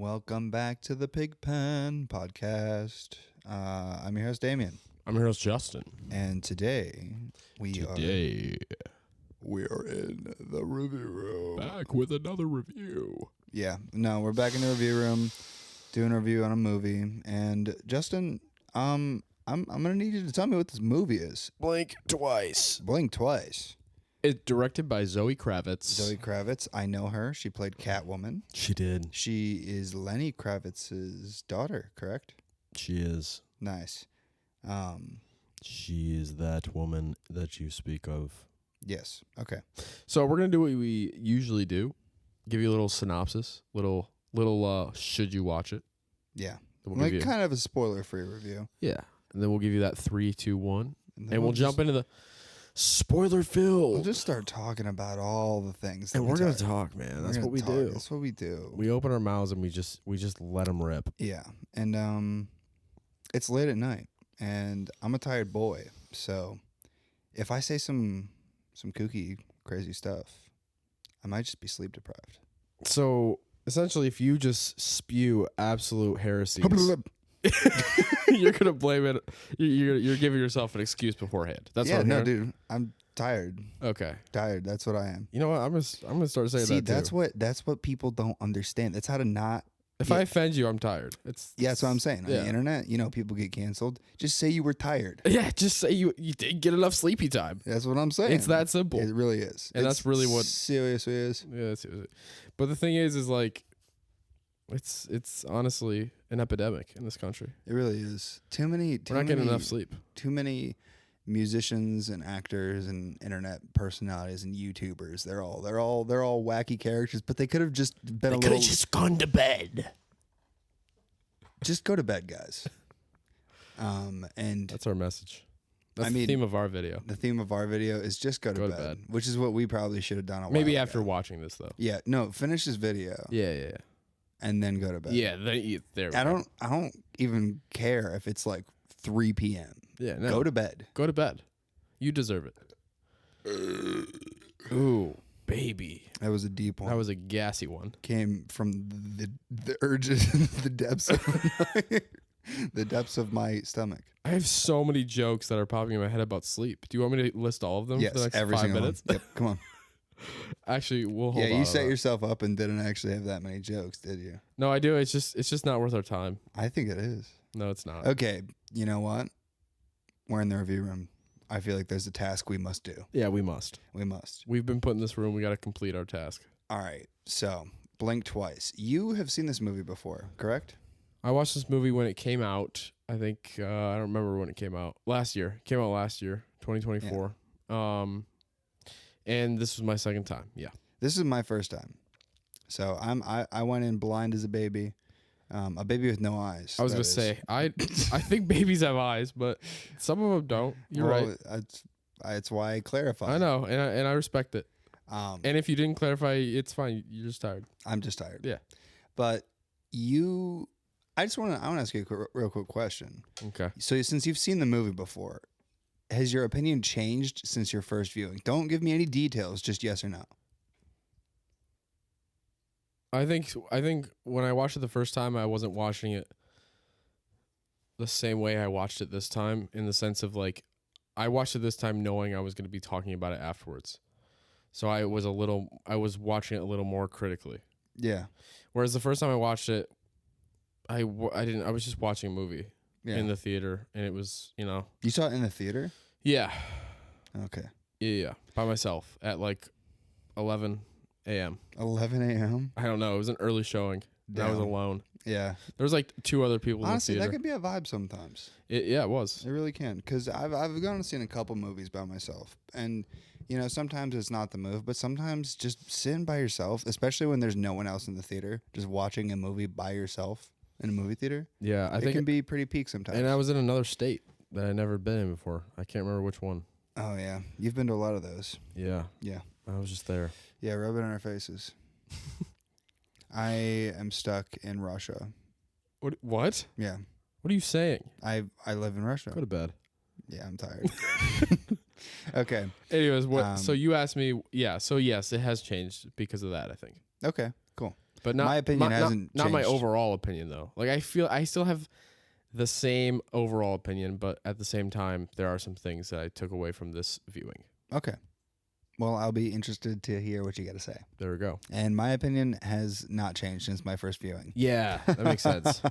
Welcome back to the PigPenPodcast. I'm your host, Damien. I'm your host, Justin. And today we are in the review room. Back with another review. Yeah, no, we're back in the review room doing a review on a movie. And Justin, I'm gonna need you to tell me what this movie is. Blink twice. Blink twice. It's directed by Zoe Kravitz. Zoe Kravitz, I know her. She played Catwoman. She did. She is Lenny Kravitz's daughter, correct? She is. Nice. She is that woman that you speak of. Yes. Okay. So we're gonna do what we usually do. Give you a little synopsis. Little should you watch it? Yeah. We'll Like kind of a spoiler-free review. Yeah. And then we'll give you that 3, 2, 1. And we'll jump into the spoiler filled. We'll just start talking about all the things. And we're gonna talk, man. That's what we do. That's what we do. We open our mouths and we just let them rip. Yeah. And it's late at night, and I'm a tired boy. So if I say some kooky, crazy stuff, I might just be sleep deprived. So essentially, if you just spew absolute heresies, you're gonna blame it. You're giving yourself an excuse beforehand. That's what I'm hearing. dude. I'm tired. Okay, Tired. That's what I am. you know what? I'm gonna start saying See, that too. that's what people don't understand. That's how to not. If I offend you, I'm tired. Yeah, that's what I'm saying. On Yeah. the internet, people get canceled. Just say you were tired. Yeah, just say you didn't get enough sleepy time. That's what I'm saying. It's that simple. It really is. And that's really what- seriously is. Yeah, seriously. But the thing is like, it's honestly an epidemic in this country. It really is. We're We're not getting enough sleep. Too many musicians and actors and internet personalities and YouTubers. They're all wacky characters, but they could have just been just gone to bed. Just go to bed, guys. And That's our message. That's I the mean, theme of our video. the theme of our video is just go to bed, which is what we probably should have done a while Maybe ago. after watching this though. Yeah, no, finish this video Yeah. and then go to bed. Yeah, there. I don't even care if it's like 3 p.m. Yeah, no. Go to bed. Go to bed. You deserve it. Ooh, baby. That was a deep one. That was a gassy one. Came from the urges, the depths of my stomach. I have so many jokes that are popping in my head about sleep. Do you want me to list all of them Yes, for the next every 5 single minutes? one. Yep, come on. Actually, we'll hold on. Yeah, you to set that. yourself up and didn't actually have that many jokes, did you? No, I do. It's just not worth our time. I think it is. No, it's not. Okay, you know what? We're in the review room. I feel like there's a task we must do. Yeah, we must. We must. We've been put in this room. We got to complete our task. All right, so Blink Twice. You have seen this movie before, correct? I watched this movie when it came out. I think I don't remember when it came out. Last year. It came out last year, 2024. And this was my second time. Yeah. This is my first time. So I went in blind as a baby with no eyes. I was gonna say I think babies have eyes, but some of them don't. You're right. That's why I clarify. I know, and I respect it. And And if you didn't clarify, it's fine. You're just tired. I'm just tired. Yeah. But I want to ask you a real quick question. Okay. So since you've seen the movie before, has your opinion changed since your first viewing? Don't give me any details, just yes or no. I think when I watched it the first time, I wasn't watching it the same way I watched it this time, in the sense of like, I watched it this time knowing I was going to be talking about it afterwards. So I was watching it a little more critically. Yeah. Whereas the first time I watched it, I was just watching a movie in the theater, and it was, You saw it in the theater? Yeah. Okay. Yeah. By myself at like 11 a.m. 11 a.m.? I don't know. It was an early showing. And I was Damn. alone. Yeah. There was like 2 other people Honestly, in the that theater. could be a vibe sometimes. It was. It really can. Because I've gone and seen a couple movies by myself. And, sometimes it's not the move, but sometimes just sitting by yourself, especially when there's no one else in the theater, just watching a movie by yourself in a movie theater. Yeah, I it think can be pretty peak sometimes. And I was in another state that I'd never been in before. I can't remember which one. Oh, yeah. You've been to a lot of those. Yeah. Yeah. I was just there. Yeah, rub it on our faces. I am stuck in Russia. What? Yeah. What are you saying? I live in Russia. Go to bed. Yeah, I'm tired. Okay. Anyways, so you asked me. Yeah. So yes, it has changed because of that, I think. Okay, cool. but not My opinion not, hasn't not my changed. overall opinion though. Like I feel I still have the same overall opinion, but at the same time, there are some things that I took away from this viewing. Okay. Well, I'll be interested to hear what you got to say. There we go. And my opinion has not changed since my first viewing. Yeah, that makes sense.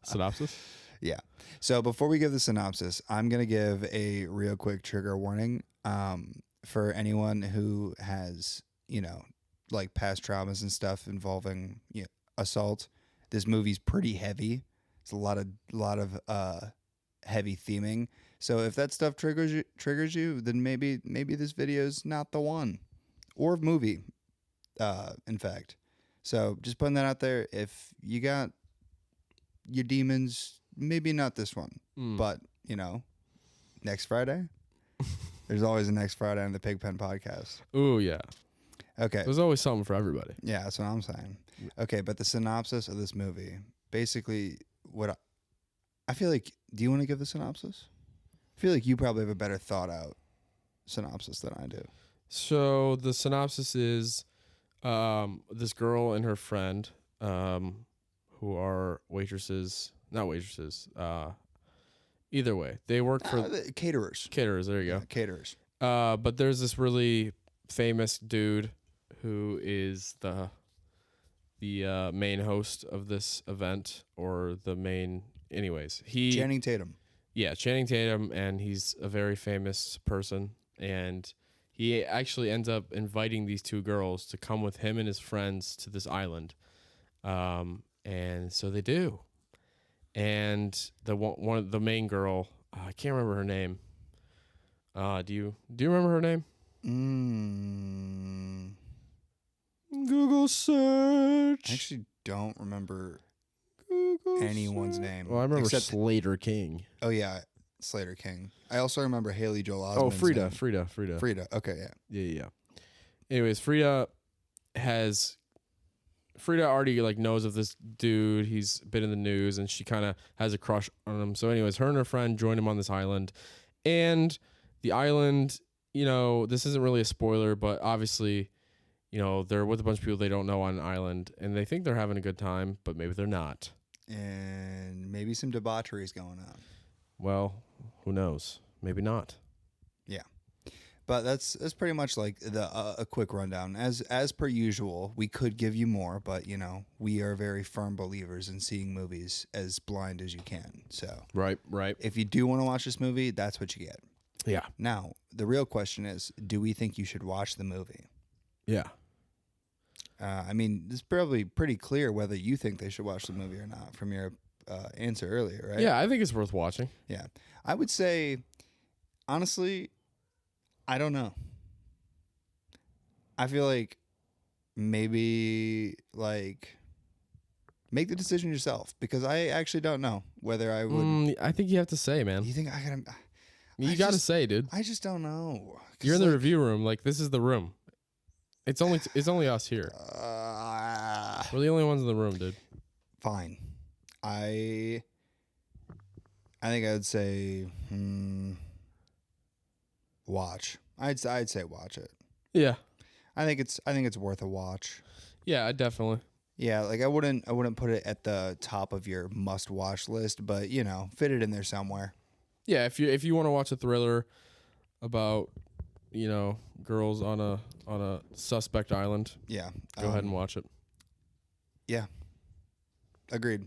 Synopsis? Yeah. So before we give the synopsis, I'm going to give a real quick trigger warning for anyone who has, like past traumas and stuff involving assault. This movie's pretty heavy. It's a lot of heavy theming. So if that stuff triggers you, then maybe this video's not the one, or movie, in fact. So just putting that out there. If you got your demons, maybe not this one, but next Friday. There's always a next Friday on the Pigpen podcast. Ooh, yeah. Okay. There's always something for everybody. Yeah, that's what I'm saying. Okay, but the synopsis of this movie, basically, I feel like. Do you want to give the synopsis? I feel like you probably have a better thought out synopsis than I do. So the synopsis is this girl and her friend, who are not waitresses. Either way, they work for the caterers. Caterers. There you go. Yeah, caterers. But there's this really famous dude who is the main host of this event, or the main. Anyways, Channing Tatum. Yeah, Channing Tatum, and he's a very famous person, and he actually ends up inviting these two girls to come with him and his friends to this island, and so they do, and the main girl, I can't remember her name. Do you remember her name? Google search. I actually don't remember anyone's name. Well, I remember Slater King. Oh yeah, Slater King. I also remember Haley Joel Osment's Oh, Frida. name. Frida. Okay, yeah. Yeah. Anyways, Frida already knows of this dude. He's been in the news, and she kind of has a crush on him. So anyways, her and her friend join him on this island, and the island, this isn't really a spoiler, but obviously, they're with a bunch of people they don't know on an island, and they think they're having a good time, but maybe they're not. And maybe some debauchery is going on. Well, who knows? Maybe not. Yeah. But that's pretty much like a quick rundown. As per usual, we could give you more, but we are very firm believers in seeing movies as blind as you can. So Right. if you do want to watch this movie, that's what you get. Yeah. Now, the real question is, do we think you should watch the movie? Yeah. It's probably pretty clear whether you think they should watch the movie or not from your answer earlier, right? Yeah, I think it's worth watching. Yeah. I would say, honestly, I don't know. I feel like maybe, make the decision yourself, because I actually don't know whether I would. I think you have to say, man. You think I gotta. You got to say, dude. I just don't know. You're in the review room. This is the room. It's only us here. We're the only ones in the room, dude. Fine. I think I would say watch. I'd say watch it. Yeah. I think it's worth a watch. Yeah, definitely. Yeah, I wouldn't put it at the top of your must watch list, but fit it in there somewhere. Yeah, if you want to watch a thriller about girls on a suspect island, yeah, go ahead and watch it. Yeah, agreed.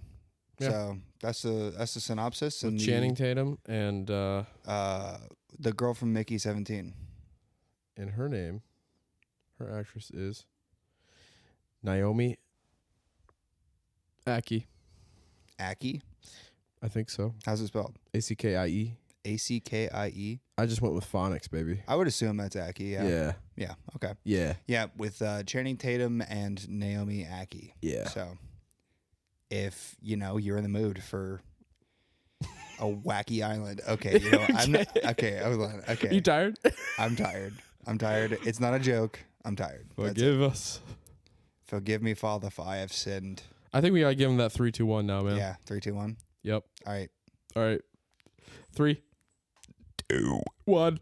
Yeah. So that's the synopsis. With and Channing Tatum and the girl from Mickey 17. And her actress is Naomi Ackie. Ackie? I think so. How's it spelled? Ackie. Ackie? I just went with phonics, baby. I would assume that's Ackie. Yeah. Yeah. Okay. Yeah. Yeah, with Channing Tatum and Naomi Ackie. Yeah. So, if you're in the mood for a wacky island, okay, I'm okay. Okay. You tired? I'm tired. It's not a joke. I'm tired. Forgive us. Forgive me, Father, for I have sinned. I think we gotta give him that 3, 2, 1 now, man. Yeah, 3, 2, 1. Yep. All right. 3, 2, 1.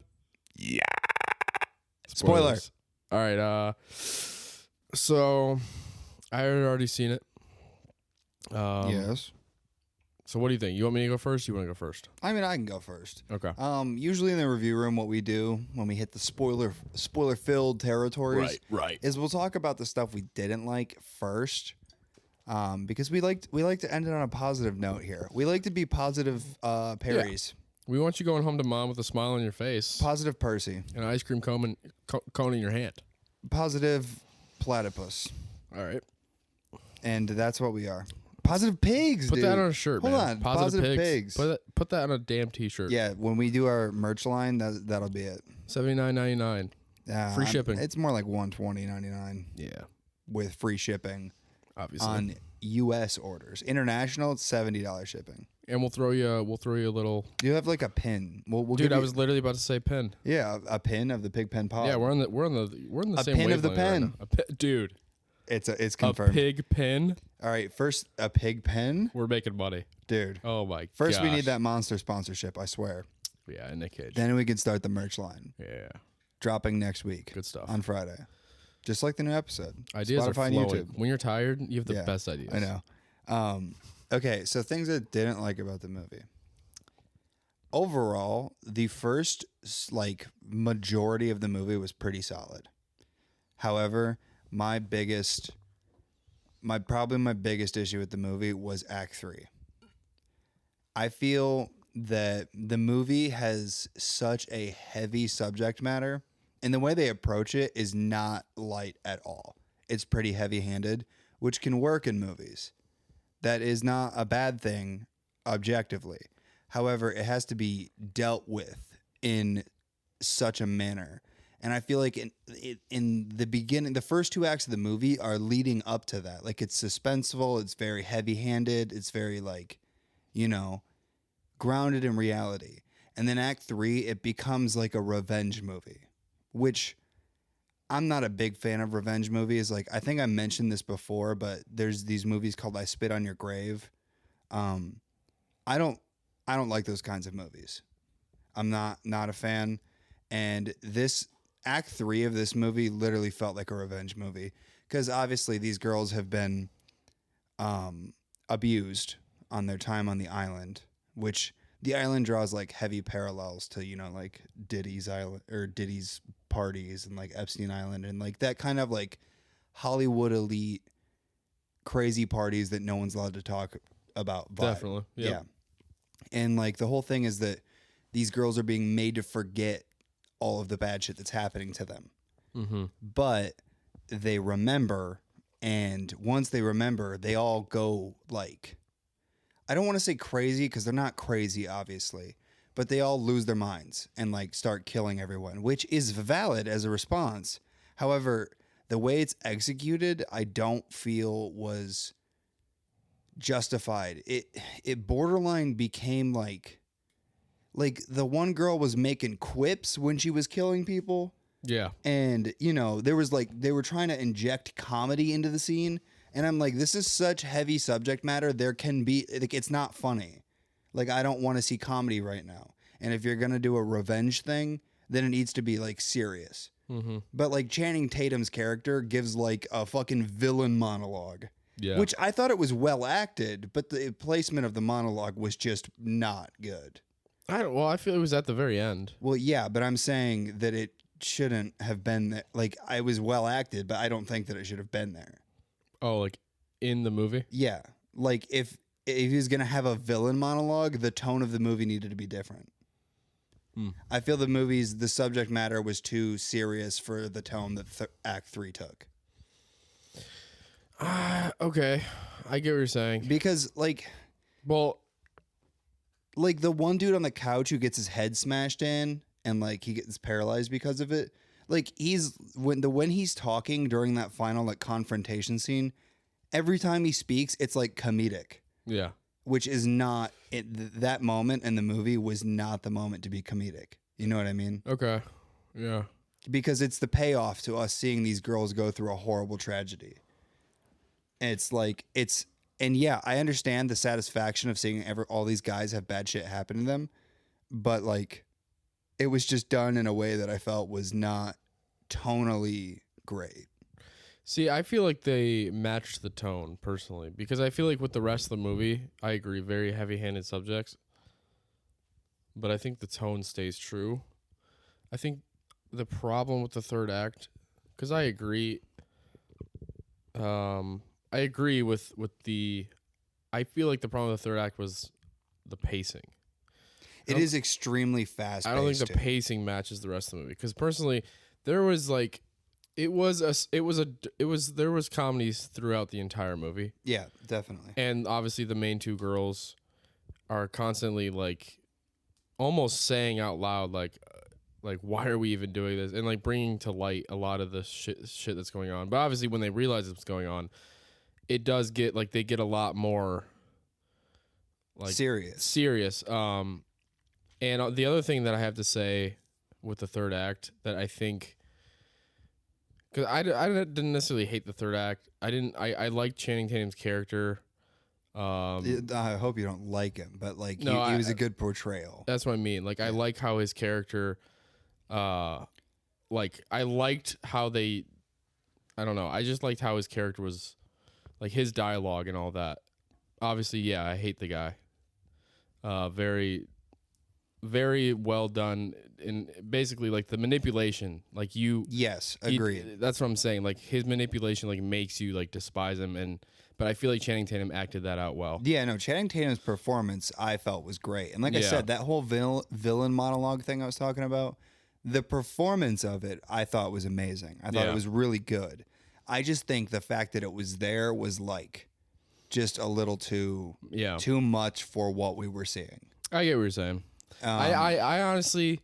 Yeah. Spoilers. All right. So I had already seen it. Yes. So what do you think? You want me to go first? You want to go first? I mean, I can go first. Okay. Usually in the review room, what we do when we hit the spoiler-filled territories Right. is we'll talk about the stuff we didn't like first, because we like to end it on a positive note here. We like to be positive Perrys. We want you going home to mom with a smile on your face, Positive Percy. and an ice cream cone in your hand. Positive platypus. All right. And that's what we are. Positive pigs, Put dude. that on a shirt, Hold man. on. Positive pigs. Put that on a damn t-shirt. Yeah, when we do our merch line, that'll be it. $79.99. Free shipping. It's more like $120.99 Yeah. with free shipping Obviously. on U.S. orders. International, it's $70 shipping. And we'll throw you a little. You have like a pin. We'll Dude, give I you, was literally about to say pin. yeah, a pin of the Pig Pen Pod. Yeah, we're on the A same pin of the wavelength right pen. now. Dude, It's confirmed. a pig pin. All right, first a pig pen, We're making money. dude. Oh my god. First, we need that Monster sponsorship. I swear. Yeah, Nick Cage. Then we can start the merch line. Yeah, Dropping next week. good stuff. On Friday, just like the new episode. Ideas are Spotify and flowing. YouTube. When you're tired, you have the Yeah, best ideas. I know. Okay, so things I didn't like about the movie. Overall, the first majority of the movie was pretty solid. However, my biggest issue with the movie was Act 3. I feel that the movie has such a heavy subject matter, and the way they approach it is not light at all. It's pretty heavy-handed, which can work in movies. That is not a bad thing objectively. However, it has to be dealt with in such a manner. And I feel like in the beginning, the first two acts of the movie are leading up to that. Like, it's suspenseful, it's very heavy-handed, it's very, grounded in reality. And then Act 3, it becomes like a revenge movie, which I'm not a big fan of revenge movies. Like, I think I mentioned this before, but there's these movies called I Spit on Your Grave. I don't like those kinds of movies. I'm not a fan. And this Act 3 of this movie literally felt like a revenge movie, because obviously these girls have been abused on their time on the island, which the island draws like heavy parallels to, like Diddy's island or Diddy's parties and like Epstein Island and like that kind of like Hollywood elite crazy parties that no one's allowed to talk about. Vibe. Definitely. Yep. Yeah. And like the whole thing is that these girls are being made to forget all of the bad shit that's happening to them. Mm-hmm. But they remember, and once they remember, they all go like, I don't want to say crazy because they're not crazy, obviously, but they all lose their minds and like start killing everyone, which is valid as a response. However, the way it's executed, I don't feel was justified. It borderline became like the one girl was making quips when she was killing people. Yeah. And, there was like, they were trying to inject comedy into the scene. And I'm like, this is such heavy subject matter. There can be, like, it's not funny. Like, I don't want to see comedy right now. And if you're going to do a revenge thing, then it needs to be like serious. Mm-hmm. But like Channing Tatum's character gives like a fucking villain monologue. Yeah. Which I thought it was well acted, but the placement of the monologue was just not good. I feel it was at the very end. Well, yeah, but I'm saying that it shouldn't have been there. Like, I was well acted, but I don't think that it should have been there. Oh, like in the movie? Yeah. Like, if he was going to have a villain monologue, the tone of the movie needed to be different. I feel the subject matter was too serious for the tone that Act 3 took. Okay. I get what you're saying. Because, like the one dude on the couch who gets his head smashed in and like he gets paralyzed because of it. Like when he's talking during that final like confrontation scene, every time he speaks, it's like comedic. Yeah. Which is not that moment in the movie was not the moment to be comedic. You know what I mean? Okay. Yeah. Because it's the payoff to us seeing these girls go through a horrible tragedy. And and yeah, I understand the satisfaction of seeing all these guys have bad shit happen to them, but like, it was just done in a way that I felt was not tonally great. See, I feel like they matched the tone personally because I feel like with the rest of the movie, I agree, very heavy-handed subjects. But I think the tone stays true. I think the problem with the third act, because I agree, with the. I feel like the problem with the third act was the pacing. It is extremely fast. I don't think the pacing matches the rest of the movie because personally, there was like, there was comedies throughout the entire movie. Yeah, definitely. And obviously, the main two girls are constantly like, almost saying out loud like why are we even doing this, and like bringing to light a lot of the shit that's going on. But obviously, when they realize what's going on, it does get like they get a lot more like serious. And the other thing that I have to say with the third act that I think, because I didn't necessarily hate the third act. I liked Channing Tatum's character. I hope you don't like him, but like he was a good portrayal. That's what I mean. Like I like how his character, like I liked how they, I don't know. I just liked how his character was, like his dialogue and all that. Obviously, yeah, I hate the guy. Very, very well done. And basically, like the manipulation, like you. Yes, agreed. That's what I'm saying. Like his manipulation, like makes you like despise him, but I feel like Channing Tatum acted that out well. Yeah, no, Channing Tatum's performance I felt was great, and like I said, that whole villain monologue thing I was talking about, the performance of it I thought was amazing. I thought it was really good. I just think the fact that it was there was like just a little too much for what we were seeing. I get what you're saying. I honestly,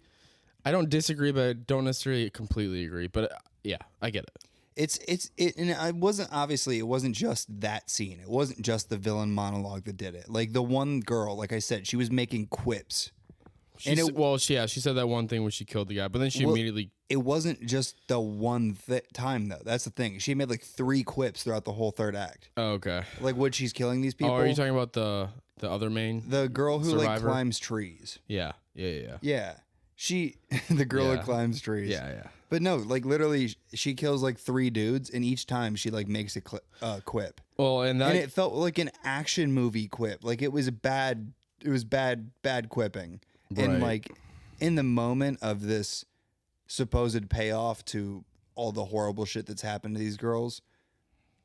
I don't disagree, but I don't necessarily completely agree. But yeah, I get it. And it wasn't just that scene. It wasn't just the villain monologue that did it. Like the one girl, like I said, she was making quips. She said that one thing when she killed the guy, but then she immediately. It wasn't just the one time though. That's the thing. She made like 3 quips throughout the whole third act. Oh, okay. Like when she's killing these people. Oh, are you talking about the other main? The girl who survivor? Like climbs trees. Yeah. Yeah. The girl that climbs trees. Yeah. But no, like literally, she kills like 3 dudes, and each time she like makes a quip. Well, and it felt like an action movie quip. Like it was bad. It was bad quipping. Right. And like in the moment of this supposed payoff to all the horrible shit that's happened to these girls,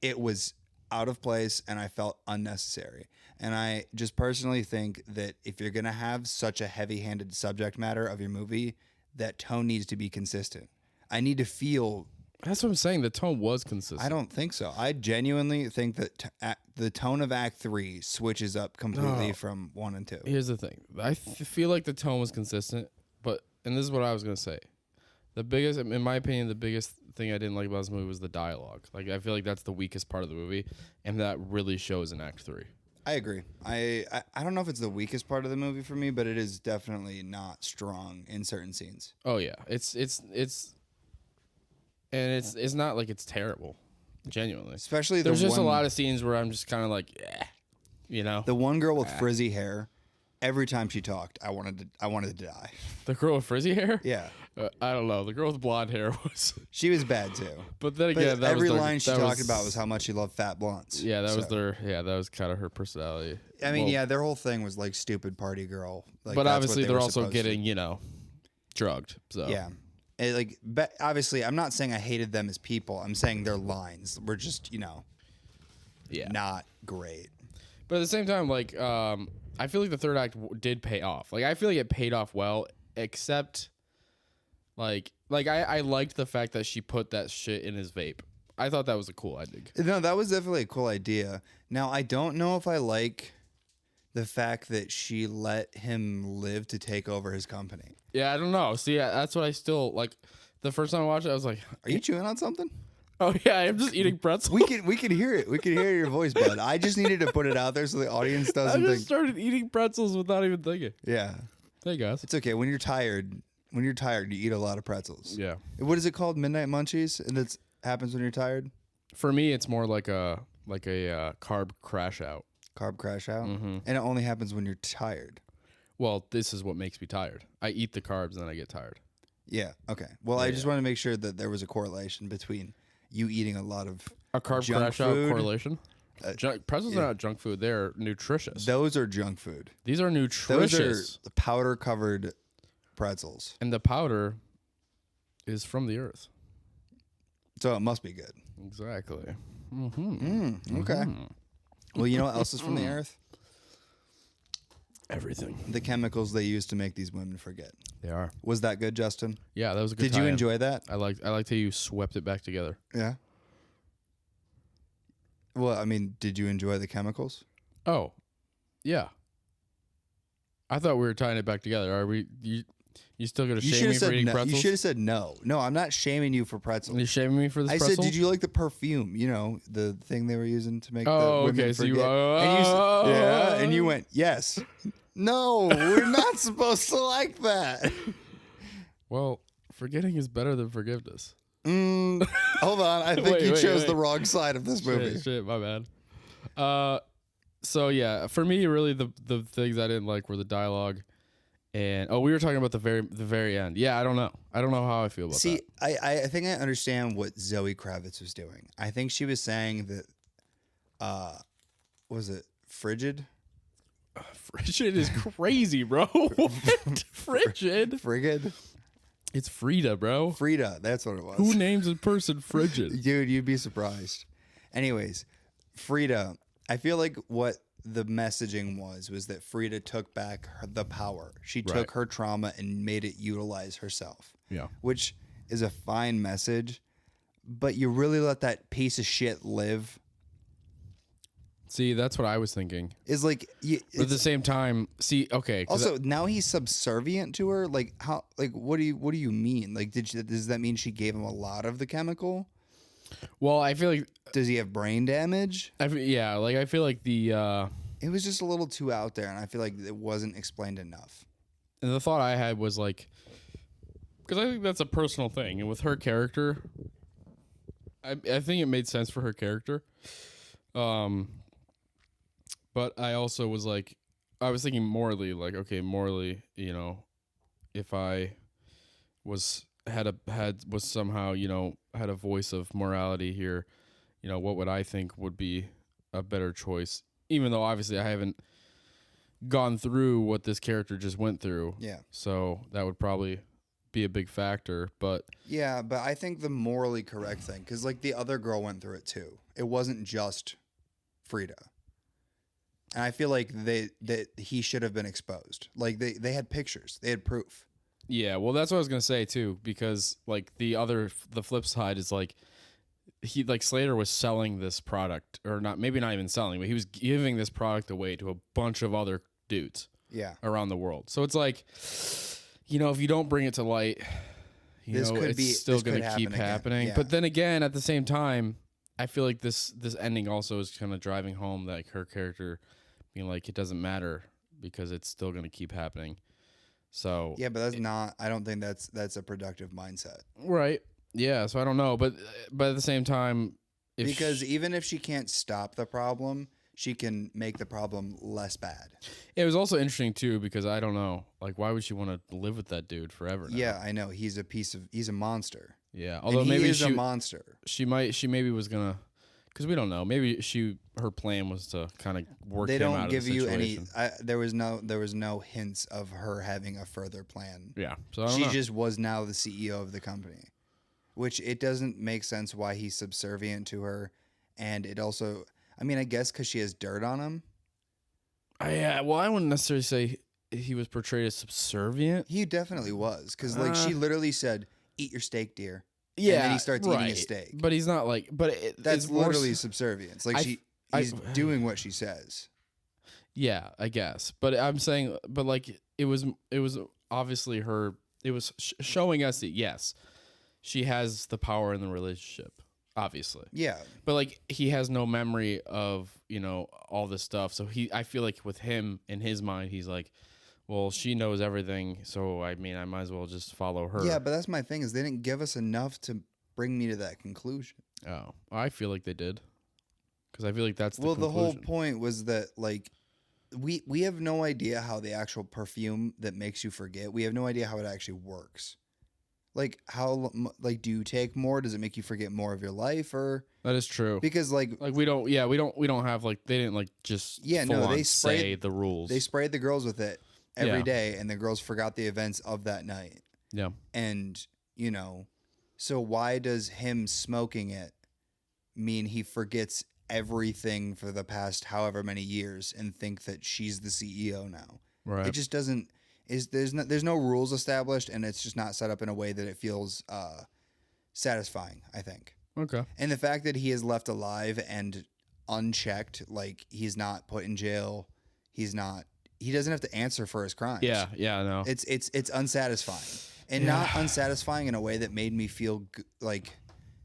it was out of place, and I felt unnecessary. And I just personally think that if you're going to have such a heavy-handed subject matter of your movie, that tone needs to be consistent. I need to feel... That's what I'm saying. The tone was consistent. I don't think so. I genuinely think that the tone of Act 3 switches up completely from 1 and 2. Here's the thing. I feel like the tone was consistent, and this is what I was going to say. In my opinion, the biggest thing I didn't like about this movie was the dialogue. Like, I feel like that's the weakest part of the movie, and that really shows in Act 3. I agree. I don't know if it's the weakest part of the movie for me, but it is definitely not strong in certain scenes. Oh yeah, it's not like it's terrible, genuinely. Especially there's just a lot of scenes where I'm just kind of like, you know. The one girl with frizzy hair, every time she talked, I wanted to die. The girl with frizzy hair? Yeah. I don't know. The girl with blonde hair was. She was bad too. But then again, every line she talked about was how much she loved fat blunts. Yeah, that was kind of her personality. I mean, their whole thing was like stupid party girl. Like, but obviously, they're also getting drugged. So yeah, obviously, I'm not saying I hated them as people. I'm saying their lines were just not great. But at the same time, like I feel like the third act did pay off. Like I feel like it paid off well, except. Like I liked the fact that she put that shit in his vape. I thought that was a cool idea. No, that was definitely a cool idea. Now, I don't know if I like the fact that she let him live to take over his company. Yeah, I don't know. See, that's what I still like. The first time I watched it, I was like, "Are you chewing on something?" Oh yeah, I'm just eating pretzels. We can hear it. We can hear your voice, bud. I just needed to put it out there so the audience doesn't I just think. started eating pretzels without even thinking. Yeah. Hey guys, it's okay when you're tired. When you're tired, you eat a lot of pretzels. Yeah. What is it called? Midnight munchies, and it happens when you're tired. For me, it's more like a carb crash out. Carb crash out, mm-hmm. And it only happens when you're tired. Well, this is what makes me tired. I eat the carbs and then I get tired. Yeah. Okay. Well, I just want to make sure that there was a correlation between you eating a lot of A carb junk crash out food. correlation. Pretzels are not junk food. They're nutritious. Those are junk food. These are nutritious. Those are powder covered pretzels. And the powder is from the earth. So it must be good. Exactly. Okay. Well, you know what else is from the earth? Everything. The chemicals they use to make these women forget. They are. Was that good, Justin? Yeah, that was a good Did you tie-in. enjoy that? I liked how you swept it back together. Yeah. Well, I mean, did you enjoy the chemicals? Oh, yeah. I thought we were tying it back together. Are we? You still gonna shame me for eating no. pretzels? You should have said no. No, I'm not shaming you for pretzels. You're shaming me for this I pretzel? said, did you like the perfume? You know, the thing they were using to make the Oh, women okay. So forget. you, Yeah, and you went, yes. No, we're not supposed to like that. Well, forgetting is better than forgiveness. Hold on. I think you chose wait. the wrong side of this movie. Shit, my bad. So yeah, for me, really the things I didn't like were the dialogue, and we were talking about the very end. Yeah, I don't know how I feel about that. See, I think I understand what Zoe Kravitz was doing. I think she was saying that, was it frigid? Frigid is crazy, bro. What? Frigid? Frigid? It's Frida, bro. Frida, that's what it was. Who names a person Frigid? Dude, you'd be surprised. Anyways, Frida, I feel like what the messaging was that Frida took back the power. She took her trauma and made it utilize herself. Yeah. Which is a fine message, but you really let that piece of shit live. See, that's what I was thinking. Is like, But at the same time, see, okay. Also, now he's subservient to her. Like how? Like what do you mean? Like does that mean she gave him a lot of the chemical? Well, I feel like Does he have brain damage? I feel like the It was just a little too out there, and I feel like it wasn't explained enough. and the thought I had was like, because I think that's a personal thing, and with her character, I think it made sense for her character. But I also was like, I was thinking morally, like, okay, morally, you know, if I was somehow, you know, had a voice of morality here, you know, what would I think would be a better choice? Even though obviously I haven't gone through what this character just went through. Yeah. So that would probably be a big factor, but Yeah, but I think the morally correct thing, because like the other girl went through it too. It wasn't just Frida. And I feel like that he should have been exposed. Like they had pictures, they had proof. yeah, well, that's what I was gonna say too, because like the flip side is like Slater was selling this product, or maybe not even selling, but he was giving this product away to a bunch of other dudes around the world. So it's like, you know, if you don't bring it to light, it's still going to keep happening. Yeah. But then again, at the same time, I feel like this ending also is kind of driving home like her character being like, it doesn't matter because it's still going to keep happening. So yeah, but that's not. I don't think that's a productive mindset. Right. Yeah. So I don't know, but at the same time, Because even if she can't stop the problem, she can make the problem less bad. It was also interesting too, because I don't know, like, why would she want to live with that dude forever now? Yeah, I know. He's a monster. Yeah. Although and maybe he is a monster. She maybe was gonna, because we don't know. Maybe her plan was to kind of work him out of the situation. They don't give you any. There was no hints of her having a further plan. Yeah. So I don't she know. just was now the CEO of the company, which it doesn't make sense why he's subservient to her, and it also. I mean, I guess because she has dirt on him. Well, I wouldn't necessarily say he was portrayed as subservient. He definitely was, because like she literally said, "Eat your steak, dear." Yeah, and then he starts eating his steak. But he's not like. But that's it's literally subservience. Like he's doing what she says. Yeah, I guess. But I'm saying, but like it was obviously her. It was showing us that yes, she has the power in the relationship. Obviously. Yeah. But like he has no memory of, you know, all this stuff. So I feel like with him in his mind, he's like, well, she knows everything. So I mean, I might as well just follow her. Yeah, but that's my thing is they didn't give us enough to bring me to that conclusion. Oh, I feel like they did. Because I feel like that's the conclusion. The whole conclusion. point was that like we have no idea how the actual perfume that makes you forget. We have no idea how it actually works. Like like do you take more? Does it make you forget more of your life, or That is true. because like we don't have like they didn't like just full on say the rules. They sprayed the girls with it every Yeah. day, and the girls forgot the events of that night. Yeah. And so why does him smoking it mean he forgets everything for the past however many years and think that she's the CEO now? Right. It just doesn't. There's no rules established, and it's just not set up in a way that it feels satisfying, I think. Okay. And the fact that he is left alive and unchecked, like he's not put in jail, he doesn't have to answer for his crimes. Yeah, I know. It's unsatisfying, and not unsatisfying in a way that made me feel like,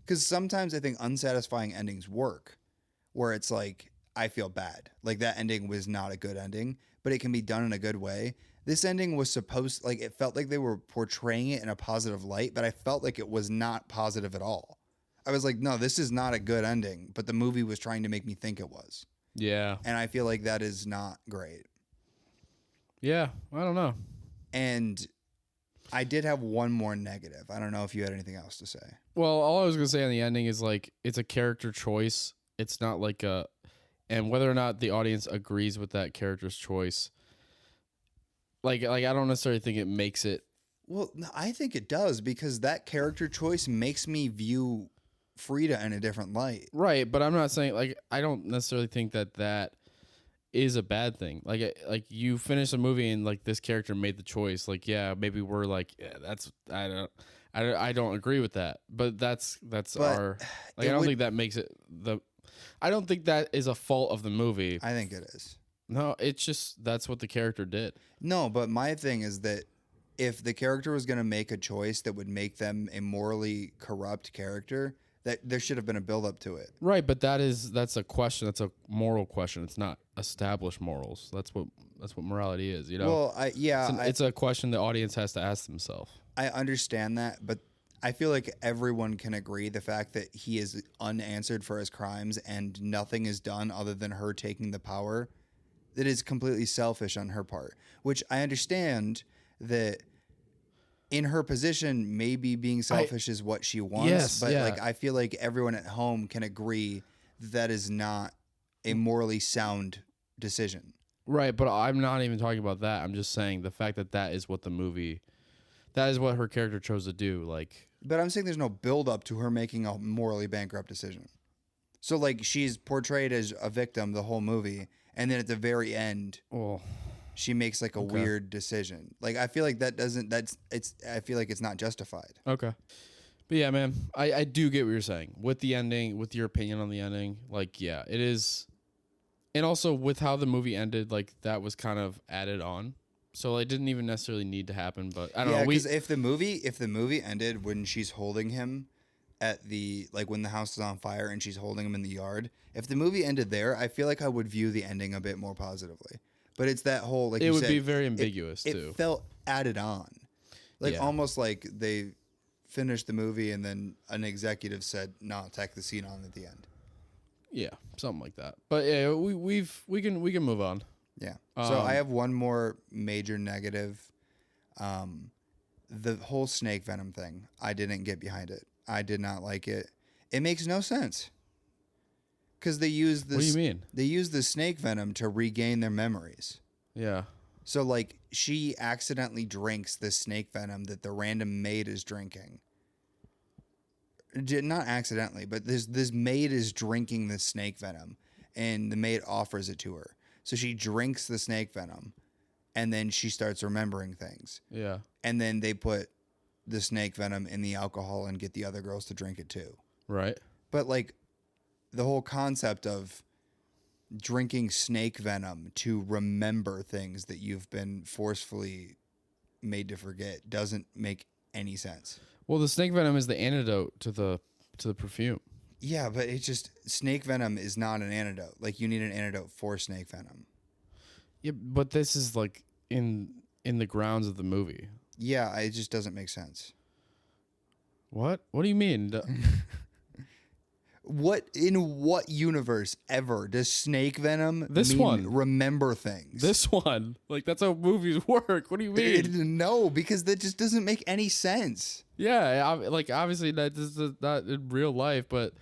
because sometimes I think unsatisfying endings work, where it's like I feel bad, like that ending was not a good ending, but it can be done in a good way. This ending was supposed, like, it felt like they were portraying it in a positive light, but I felt like it was not positive at all. I was like, no, this is not a good ending, but the movie was trying to make me think it was. Yeah. And I feel like that is not great. Yeah, I don't know. And I did have one more negative. I don't know if you had anything else to say. Well, all I was going to say on the ending is like it's a character choice. It's not like and whether or not the audience agrees with that character's choice, like I don't necessarily think it makes it. Well, no, I think it does, because that character choice makes me view Frida in a different light. Right, but I'm not saying like I don't necessarily think that is a bad thing. Like you finish a movie and like this character made the choice. Like maybe we're like that's I don't agree with that. But that's our like I don't think that makes it I don't think that is a fault of the movie. I think it is. No, it's just that's what the character did. No, but my thing is that if the character was going to make a choice that would make them a morally corrupt character, that there should have been a build up to it. Right, but that's a question. That's a moral question. It's not established morals. That's what morality is, you know. Well, it's a question the audience has to ask themselves. I understand that, but I feel like everyone can agree the fact that he is unanswered for his crimes and nothing is done other than her taking the power, that is completely selfish on her part, which I understand that in her position, maybe being selfish is what she wants, but like I feel like everyone at home can agree that is not a morally sound decision. Right, but I'm not even talking about that. I'm just saying the fact that is what that is what her character chose to do. Like, but I'm saying there's no build up to her making a morally bankrupt decision. So like she's portrayed as a victim the whole movie, and then at the very end, she makes like a weird decision. Like I feel like I feel like it's not justified. Okay. But yeah, man, I do get what you're saying. With the ending, with your opinion on the ending, like yeah, it is. And also with how the movie ended, like that was kind of added on. So it didn't even necessarily need to happen, but I don't know. Because if the movie ended when she's holding him at when the house is on fire and she's holding him in the yard, if the movie ended there, I feel like I would view the ending a bit more positively. But it's that whole it would be very ambiguous too. It felt added on, almost like they finished the movie and then an executive said, "No, tack the scene on at the end." Yeah, something like that. But yeah, we can move on. Yeah. So I have one more major negative. The whole snake venom thing, I didn't get behind it. I did not like it. It makes no sense. Because they use this. What do you mean? They use the snake venom to regain their memories. Yeah. So like she accidentally drinks the snake venom that the random maid is drinking. Not accidentally, but this maid is drinking the snake venom, and the maid offers it to her. So she drinks the snake venom, and then she starts remembering things. Yeah. And then they put the snake venom in the alcohol and get the other girls to drink it too. Right. But like the whole concept of drinking snake venom to remember things that you've been forcefully made to forget doesn't make any sense. Well, the snake venom is the antidote to the perfume. Yeah, but it's just snake venom is not an antidote. Like you need an antidote for snake venom. Yeah, but this is like in the grounds of the movie. Yeah, it just doesn't make sense. What? What do you mean? What in what universe ever does snake venom remember things? This one. Like, that's how movies work. What do you mean? No, because that just doesn't make any sense. Yeah, like, obviously that is not in real life, but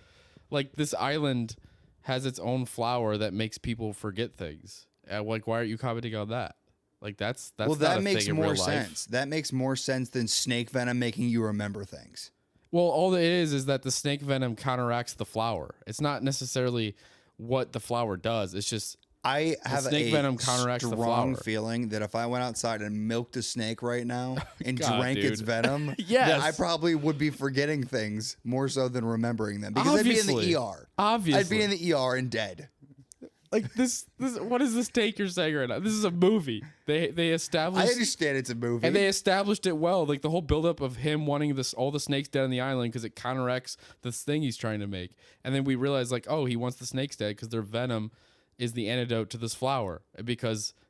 like, this island has its own flower that makes people forget things. Like, why aren't you commenting on that? Like, that's well, that makes more sense. That makes more sense than snake venom making you remember things. Well, all it is that the snake venom counteracts the flower. It's not necessarily what the flower does. It's just I have snake venom counteracts the flower. Strong feeling that if I went outside and milked a snake right now and drank its venom, yes, that I probably would be forgetting things more so than remembering them because obviously. I'd be in the ER. Obviously, I'd be in the ER and dead. Like this, what is this take you're saying right now? This is a movie. They established. I understand it's a movie, and they established it well. Like the whole buildup of him wanting all the snakes dead on the island because it counteracts this thing he's trying to make. And then we realize, like, oh, he wants the snakes dead because their venom is the antidote to this flower. And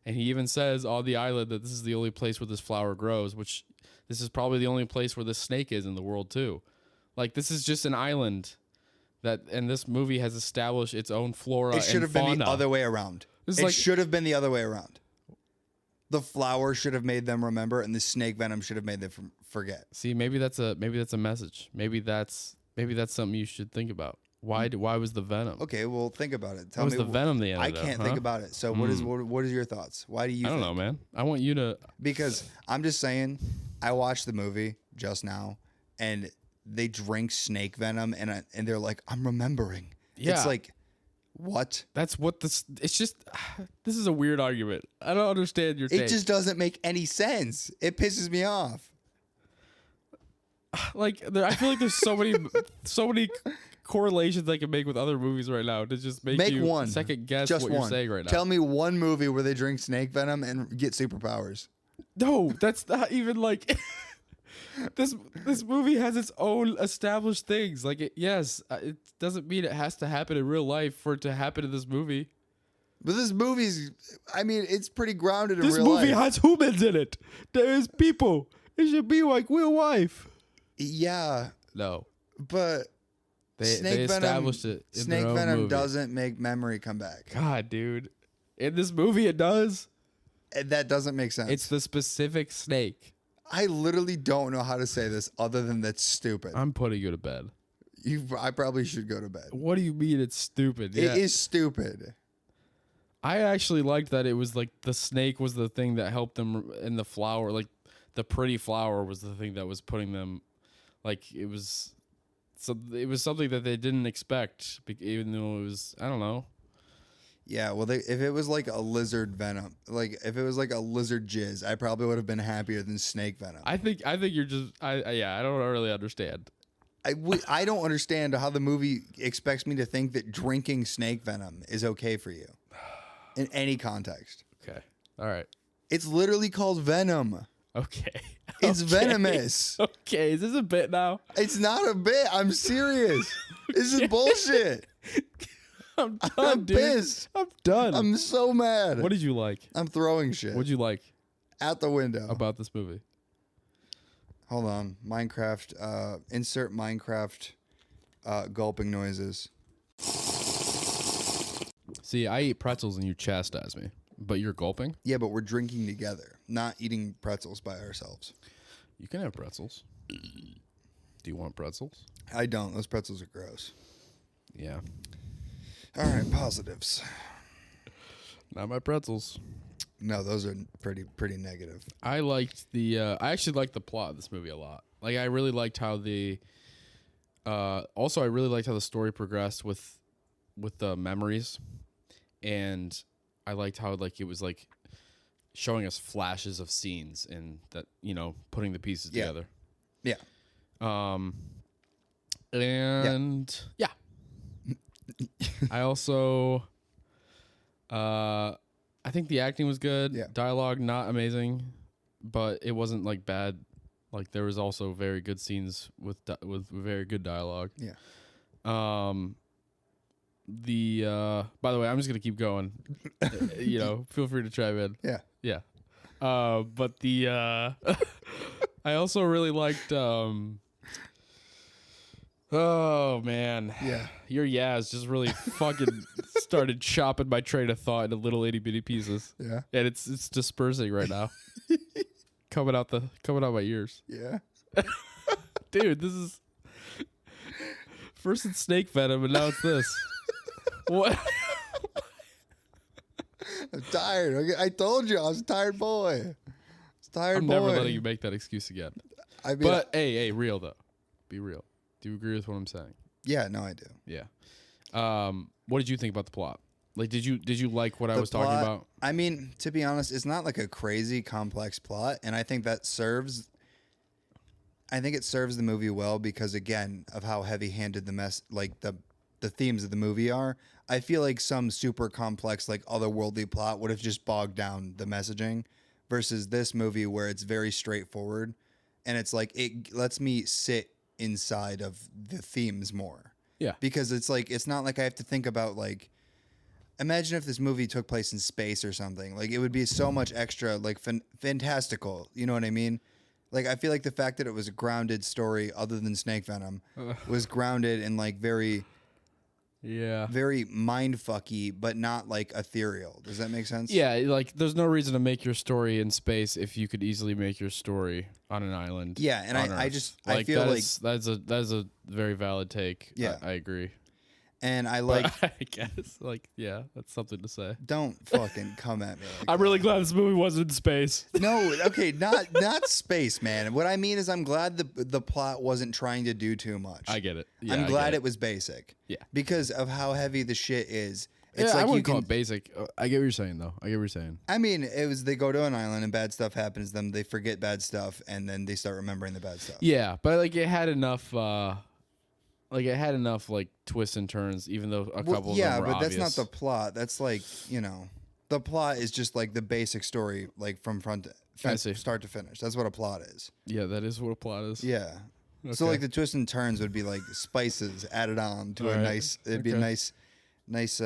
he even says on the island that this is the only place where this flower grows, which this is probably the only place where this snake is in the world too. Like, this is just an island. And this movie has established its own flora and fauna. It should have been the other way around. It should have been the other way around. The flower should have made them remember, and the snake venom should have made them forget. See, maybe that's a message. Maybe that's something you should think about. Why was the venom? Okay, well, think about it. Tell me, was the venom the antidote? I can't think about it. So what is your thoughts? Why do you? I don't know, man. I want you to. Because I'm just saying, I watched the movie just now, and they drink snake venom and they're like, I'm remembering. Yeah. It's like, what? That's what this. It's just. This is a weird argument. I don't understand your take. It just doesn't make any sense. It pisses me off. Like, I feel like there's so many correlations I can make with other movies right now to just make you one. Second guess just what you're saying right now. Tell me one movie where they drink snake venom and get superpowers. No, that's not even like. This movie has its own established things. Like, it doesn't mean it has to happen in real life for it to happen in this movie. But this movie's, I mean, it's pretty grounded in real life. This movie has humans in it. There is people. It should be like real life. Yeah. No. But they established it in snake their own venom movie. Doesn't make memory come back. God, dude. In this movie, it does. And that doesn't make sense. It's the specific snake. I literally don't know how to say this other than that's stupid. I'm putting you to bed. I probably should go to bed. What do you mean it's stupid? It is stupid. I actually liked that it was like the snake was the thing that helped them in the flower. Like, the pretty flower was the thing that was putting them, like, it was something that they didn't expect, even though it was, I don't know. Yeah, well, if it was like a lizard venom, like if it was like a lizard jizz, I probably would have been happier than snake venom. I think you're just, I don't really understand. I don't understand how the movie expects me to think that drinking snake venom is okay for you in any context. Okay, all right. It's literally called venom. Okay. It's venomous. Okay, is this a bit now? It's not a bit. I'm serious. Okay. This is bullshit. I'm done, I'm dude. pissed. I'm done. I'm so mad. What did you like? I'm throwing shit. What'd you like? Out the window. About this movie. Hold on. Minecraft. Insert Minecraft gulping noises. See, I eat pretzels and you chastise me. But you're gulping? Yeah, but we're drinking together, not eating pretzels by ourselves. You can have pretzels. Do you want pretzels? I don't. Those pretzels are gross. Yeah. All right, positives. Not my pretzels. No, those are pretty negative. I liked I actually liked the plot of this movie a lot. Like, I really liked how also I really liked how the story progressed with the memories, and I liked how, like, it was like showing us flashes of scenes and that, you know, putting the pieces together. Yeah. And yeah. I also, I think the acting was good. Yeah. Dialogue not amazing, but it wasn't like bad. Like, there was also very good scenes with very good dialogue. Yeah. By the way, I'm just gonna keep going. You know, feel free to chime in. Yeah. Yeah. But I also really liked Oh man. Yeah. Your Yaz just really fucking started chopping my train of thought into little itty bitty pieces. Yeah. And it's dispersing right now. coming out my ears. Yeah. Dude, this is first it's snake venom and now it's this. What? I'm tired. Okay, I told you I was a tired boy. I'm never letting you make that excuse again. I mean, But hey, real though. Be real. Do you agree with what I'm saying? yeah, no, I do. Yeah. What did you think about the plot? Like, did you like what I was talking about? I mean, to be honest, it's not like a crazy complex plot, and I think that serves. I think it serves the movie well because, again, of how heavy-handed the themes of the movie are. I feel like some super complex, like otherworldly plot would have just bogged down the messaging, versus this movie where it's very straightforward, and it's like it lets me sit inside of the themes more. Yeah. Because it's like it's not like I have to think about like. Imagine if this movie took place in space or something. Like, it would be so much extra, like, fantastical. You know what I mean? Like, I feel like the fact that it was a grounded story, other than snake venom, was grounded in, like, very mind-fucky, but not, like, ethereal. Does that make sense? Yeah, like, there's no reason to make your story in space if you could easily make your story on an island. Yeah, and I feel like... That's a very valid take. Yeah. I agree. And I like... I guess, like, yeah, that's something to say. Don't fucking come at me like I'm really glad this movie wasn't in space. No, okay, not space, man. What I mean is I'm glad the plot wasn't trying to do too much. I get it. Yeah, I'm glad it was basic. Yeah. Because of how heavy the shit is. It's I like wouldn't call it basic. I get what you're saying, though. I get what you're saying. I mean, it was they go to an island and bad stuff happens to them. They forget bad stuff and then they start remembering the bad stuff. Yeah, but like it had enough like twists and turns, even though a couple of them were but obvious. that's not the plot. That's like, the plot is just like the basic story, like from start to finish. That's what a plot is. Yeah, that is what a plot is. Yeah. Okay. So like the twists and turns would be like spices added on to a nice. It'd be a nice. What's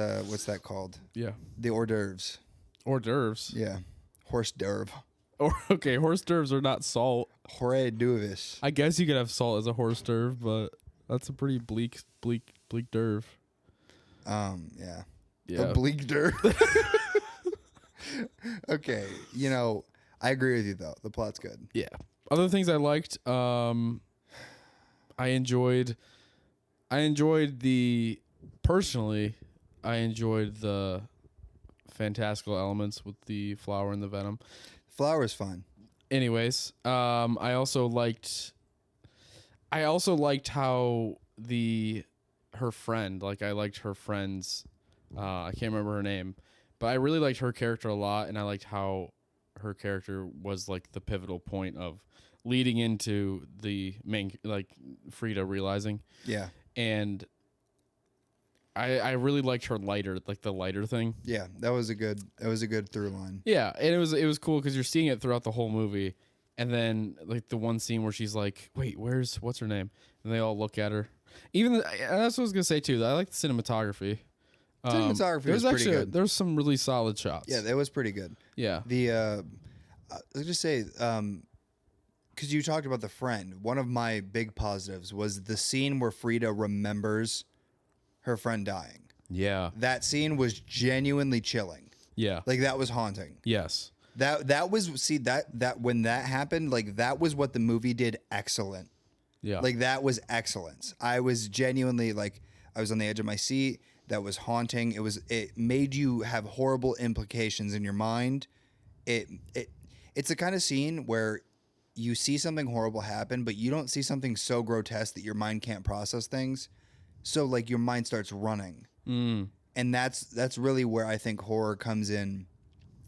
that called? Yeah. The hors d'oeuvres. Hors d'oeuvres. Yeah. Horse d'oeuvre. Okay, hors d'oeuvres are not salt. Hors d'oeuvres. I guess you could have salt as a hors d'oeuvre, but that's a pretty bleak d'oeuvre. Yeah. Yeah. A bleak d'oeuvre. Okay, I agree with you though. The plot's good. Yeah. Other things I liked, I enjoyed the fantastical elements with the flower and the venom. Flower's fun. Anyways, I also liked how her friend, like I liked her friend's, I can't remember her name, but I really liked her character a lot, and I liked how her character was like the pivotal point of leading into the main, like Frida realizing. Yeah. And I really liked her the lighter thing. Yeah, that was a good through line. Yeah, and it was cool because you're seeing it throughout the whole movie, and then like the one scene where she's like, "Wait, what's her name?" And they all look at her. That's what I was gonna say too. I like the cinematography. Cinematography was pretty good. There's some really solid shots. Yeah, that was pretty good. Yeah. Let's just say, because you talked about the friend. One of my big positives was the scene where Frida remembers her friend dying. Yeah. That scene was genuinely chilling. Yeah. Like that was haunting. Yes. That was that when that happened, like that was what the movie did excellent. Yeah. Like that was excellence. I was genuinely like I was on the edge of my seat. That was haunting. It made you have horrible implications in your mind. It's the kind of scene where you see something horrible happen, but you don't see something so grotesque that your mind can't process things. So like your mind starts running. And that's really where I think horror comes in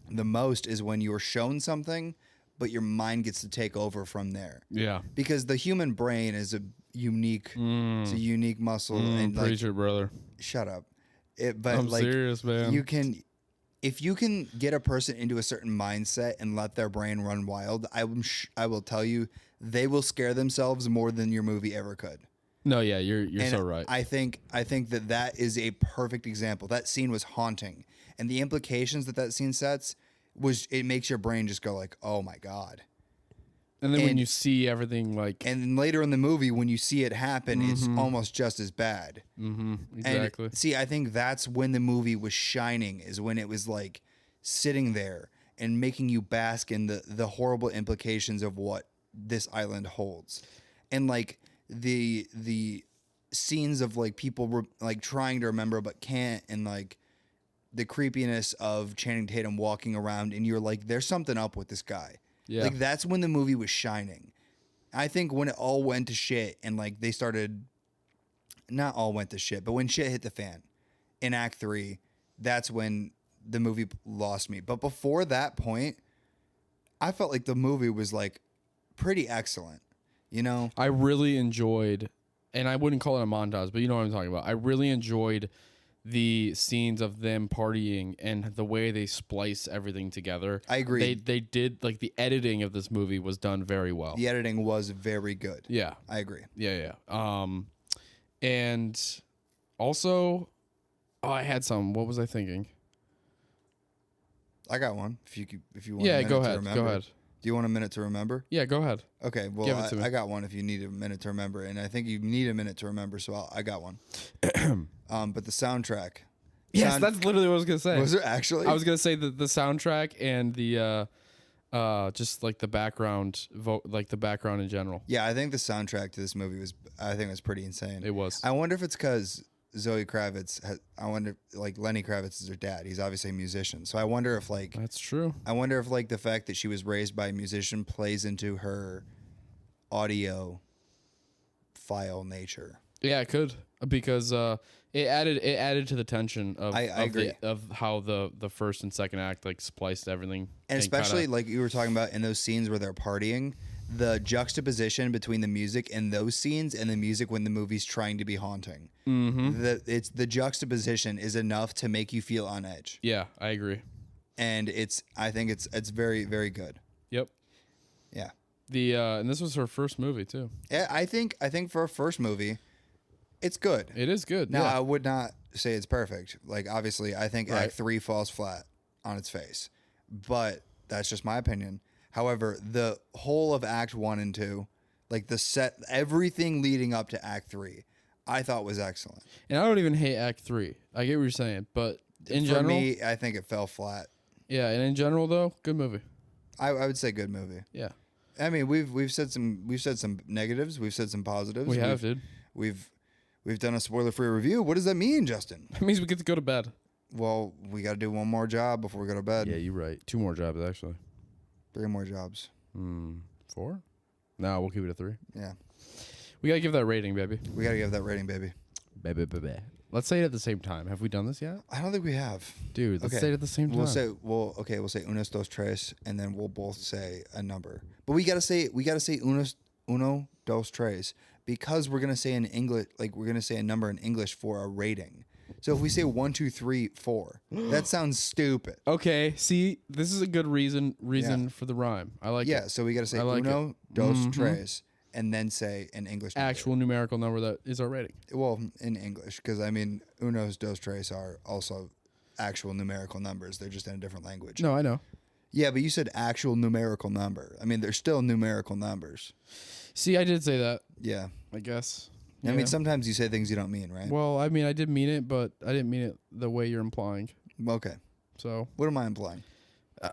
the most, is when you're shown something, but your mind gets to take over from there. Yeah. Because the human brain is a unique muscle. And like, preacher, brother. Shut up. I'm serious, man. If you can get a person into a certain mindset and let their brain run wild, I will tell you, they will scare themselves more than your movie ever could. No, yeah, you're so right. I think that is a perfect example. That scene was haunting, and the implications that scene sets it makes your brain just go like, oh my god. And then when you see everything like... And then later in the movie, when you see it happen, it's almost just as bad. Exactly. And see, I think that's when the movie was shining, is when it was like sitting there and making you bask in the horrible implications of what this island holds. And like the scenes of like people like trying to remember but can't, and like the creepiness of Channing Tatum walking around and you're like, there's something up with this guy. Yeah. Like that's when the movie was shining. I think when it all went to shit and like they started, not all went to shit, but when shit hit the fan in Act 3, that's when the movie lost me. But before that point, I felt like the movie was like pretty excellent, you know? I really enjoyed, and I wouldn't call it a montage, but you know what I'm talking about. I really enjoyed the scenes of them partying and the way they splice everything together. I agree. They did, like, the editing of this movie was done very well. The editing was very good. Yeah. I agree. Yeah. And also, I had some. What was I thinking? I got one. If you want. Yeah, a minute go to ahead. remember. Go ahead. Do you want a minute to remember? Yeah, go ahead. Okay. Well, Give it to me. I got one. If you need a minute to remember, and I think you need a minute to remember, so I got one. But the soundtrack. Yes, that's literally what I was gonna say. Was it actually? I was gonna say the soundtrack and the just like the background like the background in general. Yeah, I think the soundtrack to this movie was pretty insane. It was. I wonder if it's because Zoe Kravitz. I wonder, like, Lenny Kravitz is her dad. He's obviously a musician, so I wonder if like That's true. I wonder if like the fact that she was raised by a musician plays into her audio file nature. Yeah, it could, because it added to the tension of I agree. Of how the first and second act like spliced everything, And especially like you were talking about in those scenes where they're partying, the juxtaposition between the music in those scenes and the music when the movie's trying to be haunting. The juxtaposition is enough to make you feel on edge. Yeah, I agree. And I think it's very, very good. Yep. Yeah. And this was her first movie too. Yeah, I think for a first movie, it's good. It is good. Now, yeah. I would not say it's perfect. Like, obviously, I think Right. Act 3 falls flat on its face. But that's just my opinion. However, the whole of Act 1 and 2, like everything leading up to Act 3, I thought was excellent. And I don't even hate Act 3. I get what you're saying, but in For general, me, I think it fell flat. yeah. And in general, though, good movie. I would say good movie. Yeah, I mean, we've said some negatives, we've said some positives. we have, dude. We've done a spoiler-free review. What does that mean, Justin? That means we get to go to bed. Well, we got to do one more job before we go to bed. Yeah, you're right. 2 more jobs actually. 3 more jobs. 4? No, we'll keep it at 3. Yeah. We gotta give that rating, baby. We got to give that rating, baby. Baby. Let's say it at the same time. Have we done this yet? I don't think we have. Dude, let's Okay. say it at the same time. We'll say unos dos tres, and then we'll both say a number. But we gotta say uno dos tres, because we're gonna say in English, like we're gonna say a number in English for a rating. So if we say 1, 2, 3, 4, that sounds stupid. Okay, see, this is a good reason Yeah. for the rhyme. I like Yeah, it. so we gotta say I like uno dos tres, and then say an English number. Actual numerical number that is our rating. Well, in English, because I mean, unos dos tres are also actual numerical numbers. They're just in a different language. No, I know. Yeah, but you said actual numerical number. I mean, they're still numerical numbers. See, I did say that, Yeah. I guess. I Yeah. mean, sometimes you say things you don't mean, right? Well, I mean, I did mean it, but I didn't mean it the way you're implying. Okay. So What am I implying?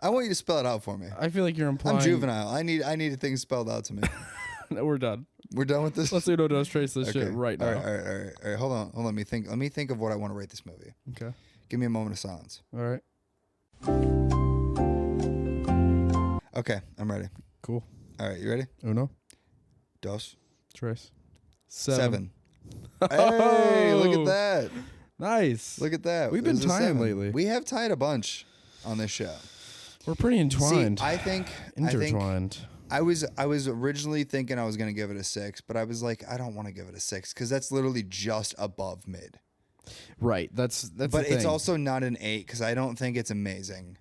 I want you to spell it out for me. I feel like you're implying. I'm juvenile. I need things spelled out to me. No, we're done. We're done with this? Let's do no trace this shit right now. All right. Hold on. Let me think. Let me think of what I want to rate this movie. Okay. Give me a moment of silence. All right. Okay, I'm ready. Cool. All right, you ready? Uno. Dos. Trace. 7. Hey, look at that. Nice. Look at that. We've It been was a tying 7. lately. We have tied a bunch on this show. We're pretty entwined. See, I think Intertwined. I was originally thinking I was going to give it a 6, but I was like, I don't want to give it a 6 because that's literally just above mid. Right. That's. But the it's thing. also not an 8 because I don't think it's amazing.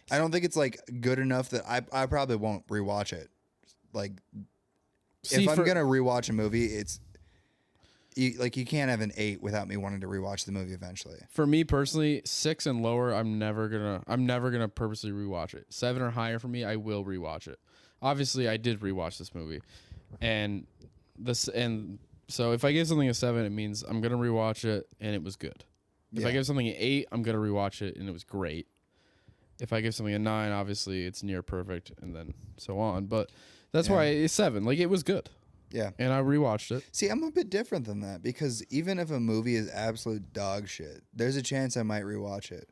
I don't think it's like good enough that I probably won't rewatch it. Like, See, if I'm gonna rewatch a movie, it's you can't have an 8 without me wanting to rewatch the movie eventually. For me personally, 6 and lower, I'm never gonna purposely rewatch it. 7 or higher for me, I will rewatch it. obviously I did rewatch this movie, and so if I give something a 7, it means I'm gonna rewatch it and it was good. If I give something an 8, I'm gonna rewatch it and it was great. If I give something a 9, obviously it's near perfect, and then so on. But that's why it's 7. Like, it was good. Yeah. And I rewatched it. See, I'm a bit different than that because even if a movie is absolute dog shit, there's a chance I might rewatch it.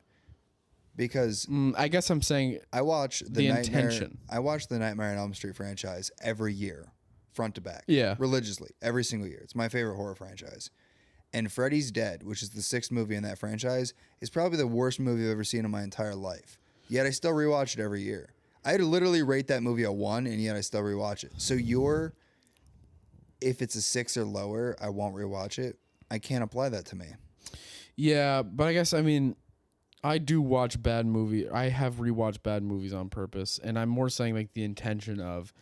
Because I guess I'm saying I watch the intention. I watch the Nightmare on Elm Street franchise every year, front to back. Yeah. Religiously, every single year. It's my favorite horror franchise. And Freddy's Dead, which is the 6th movie in that franchise, is probably the worst movie I've ever seen in my entire life. Yet I still rewatch it every year. I'd literally rate that movie a 1, and yet I still rewatch it. So if it's a 6 or lower, I won't rewatch it. I can't apply that to me. Yeah, but I guess, I mean, I do watch bad movies. I have rewatched bad movies on purpose, and I'm more saying like the intention of,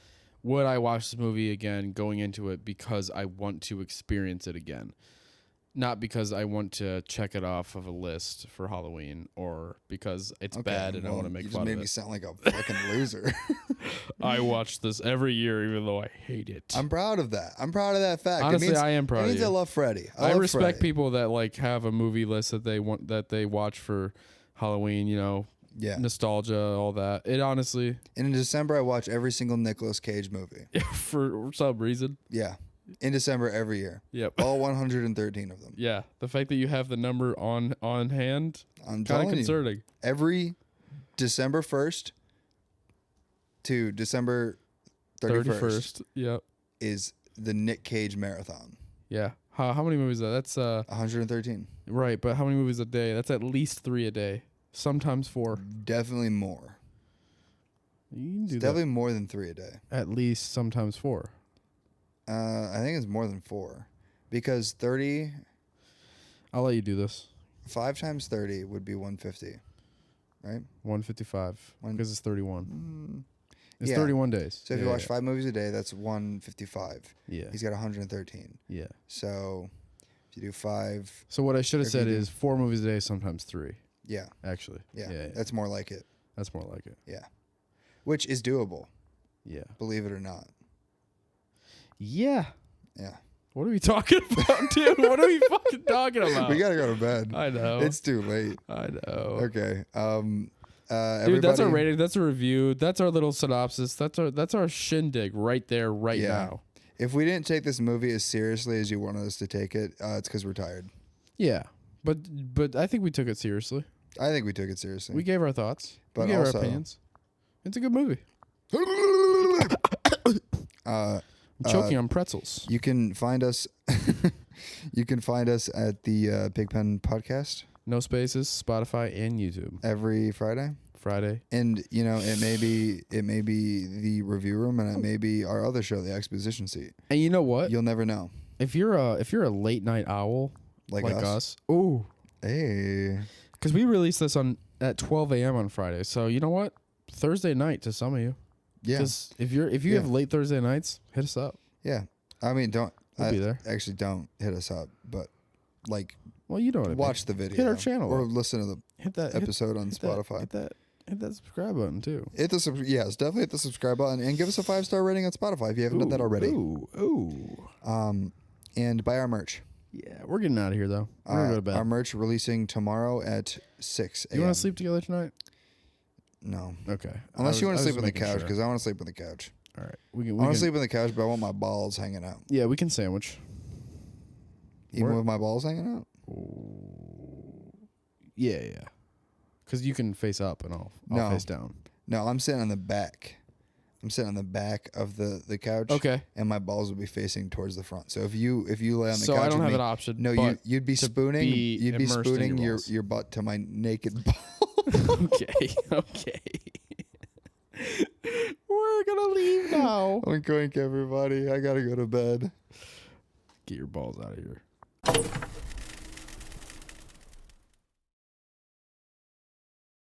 would I watch this movie again going into it because I want to experience it again? Not because I want to check it off of a list for Halloween or because it's bad and I want to make fun of it. You just made me sound like a fucking loser. I watch this every year even though I hate it. I'm proud of that. I'm proud of that fact. Honestly, I am proud of you. It means I love Freddy. I respect people that like have a movie list that they watch for Halloween, you know. Yeah. Nostalgia, all that. It honestly. And in December, I watch every single Nicolas Cage movie. For some reason. Yeah. In December every year. Yep. All 113 of them. Yeah. The fact that you have the number on hand, I'm kind of telling concerning. you, every December 1st to December 31st yep. is the Nick Cage marathon. Yeah. How many movies are that? That's 113. Right, but how many movies a day? That's at least 3 a day. Sometimes 4. Definitely more. You can do that. Definitely more than 3 a day. At least sometimes 4. I think it's more than 4 because 30. I'll let you do this. 5 times 30 would be 150, right? 155 because it's 31. It's yeah. 31 days. So if you watch 5 movies a day, that's 155. Yeah. He's got 113. Yeah. So if you do 5. So what I should have said is 4 movies a day, sometimes 3. Yeah. Actually. Yeah. That's more like it. That's more like it. Yeah. Which is doable. Yeah. Believe it or not. Yeah. Yeah. What are we talking about, dude? What are we fucking talking about? We gotta go to bed. I know. It's too late. I know. Okay. Dude, that's our rating. That's a review. That's our little synopsis. That's our shindig right there, right now. If we didn't take this movie as seriously as you wanted us to take it, it's because we're tired. Yeah, but I think we took it seriously. I think we took it seriously. We gave our thoughts. But we gave also, our opinions. It's a good movie. I'm choking on pretzels. You can find us. You can find us at the PigPenPodcast. No spaces, Spotify and YouTube. Every Friday. And you know, it may be the review room, and it may be our other show, the Exposition Seat. And you know what? You'll never know. If you're a late night owl like us. Ooh. Hey. Because we released this at 12 a.m. on Friday. So you know what? Thursday night to some of you. Yeah. Because if you have late Thursday nights, hit us up. Yeah. I mean, We'll be there. Actually, don't hit us up, but like, well, you know what I mean. Watch the video. Hit our channel. Or listen to the episode on Spotify. Hit that subscribe button too. Yes, definitely hit the subscribe button and give us a 5-star rating on Spotify if you haven't done that already. Ooh. And buy our merch. Yeah, we're getting out of here though. We're gonna go to bed. Our merch releasing tomorrow at 6 a.m. You want to sleep together tonight? No. Okay. Unless you want to sleep on the couch, because I want to sleep on the couch. All right. I want to sleep on the couch, but I want my balls hanging out. Yeah, we can sandwich. Even with my balls hanging out? Yeah. Because you can face up and I'll face down. No, I'm sitting on the back. I'm sitting on the back of the couch. Okay. And my balls would be facing towards the front. So if you lay on the couch, so I don't have an option. No, you'd be spooning. You'd be spooning your butt to my naked ball. Okay. We're gonna leave now. Oink oink, everybody. I gotta go to bed. Get your balls out of here.